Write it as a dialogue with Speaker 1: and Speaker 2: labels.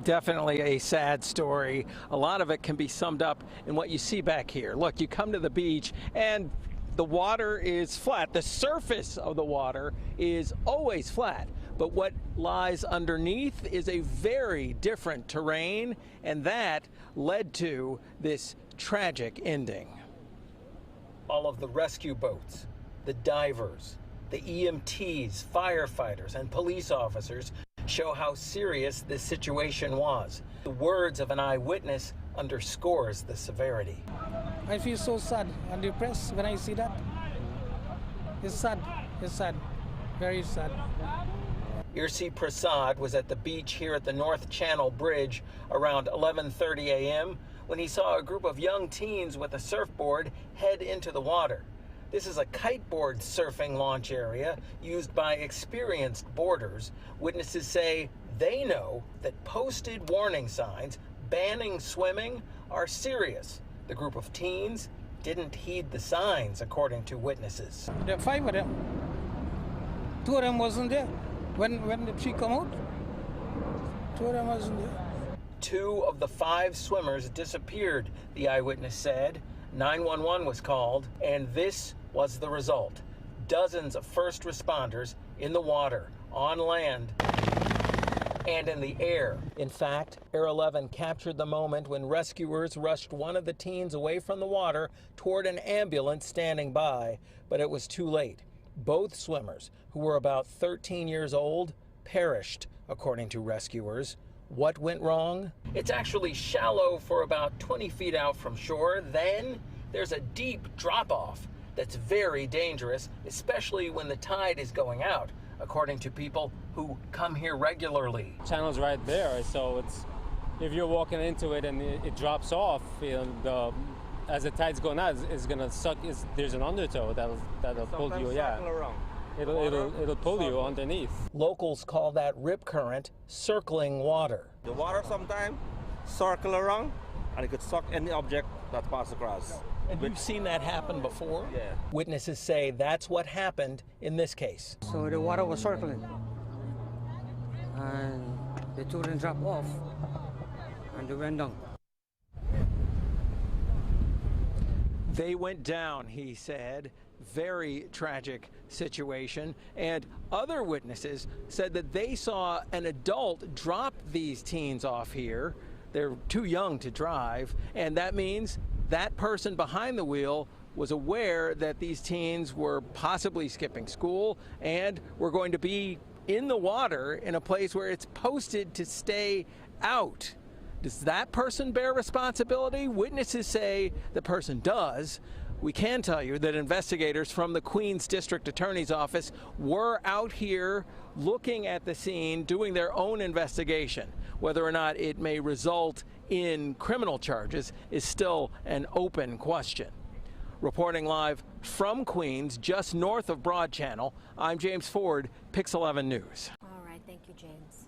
Speaker 1: Definitely a sad story. A lot of it can be summed up in what you see back here. Look, you come to the beach and the water is flat. The surface of the water is always flat. But what lies underneath is a very different terrain, and that led to this tragic ending. All of the rescue boats, the divers, the EMTs, firefighters, and police officers show how serious this situation was. The words of an eyewitness underscores the severity.
Speaker 2: I feel so sad and depressed when I see that. It's sad. It's sad. Very sad.
Speaker 1: Irsi Prasad was at the beach here at the North Channel Bridge around 11:30 a.m. when he saw a group of young teens with a surfboard head into the water. This is a kiteboard surfing launch area used by experienced boarders. Witnesses say they know that posted warning signs banning swimming are serious. The group of teens didn't heed the signs, according to witnesses.
Speaker 2: There are 5 of them. 2 of them wasn't there. When she come out, 2 of them wasn't there.
Speaker 1: 2 of the 5 swimmers disappeared, the eyewitness said. 911 was called, and this was the result. Dozens of first responders in the water, on land, and in the air. In fact, Air 11 captured the moment when rescuers rushed one of the teens away from the water toward an ambulance standing by, but it was too late. Both swimmers, who were about 13 years old, perished, according to rescuers. What went wrong? It's actually shallow for about 20 feet out from shore. Then there's a deep drop-off that's very dangerous, especially when the tide is going out, according to people who come here regularly.
Speaker 3: Channel's right there, so if you're walking into it and it drops off, as the tide's going out, it's gonna suck. There's an undertow that'll pull you. Yeah. It'll pull you underneath.
Speaker 1: Locals call that rip current circling water.
Speaker 4: The water sometimes circle around and it could suck any object that passes across.
Speaker 1: And you've seen that happen before?
Speaker 4: Yeah.
Speaker 1: Witnesses say that's what happened in this case.
Speaker 2: So the water was circling, and the children dropped off, and they went down.
Speaker 1: They went down, he said. Very tragic situation. And other witnesses said that they saw an adult drop these teens off here. They're too young to drive, and that means that person behind the wheel was aware that these teens were possibly skipping school and were going to be in the water in a place where it's posted to stay out. Does that person bear responsibility? Witnesses say the person does. We can tell you that investigators from the Queens District Attorney's Office were out here looking at the scene, doing their own investigation. Whether or not it may result in criminal charges is still an open question. Reporting live from Queens, just north of Broad Channel, I'm James Ford, Pix 11 News.
Speaker 5: All right, thank you, James.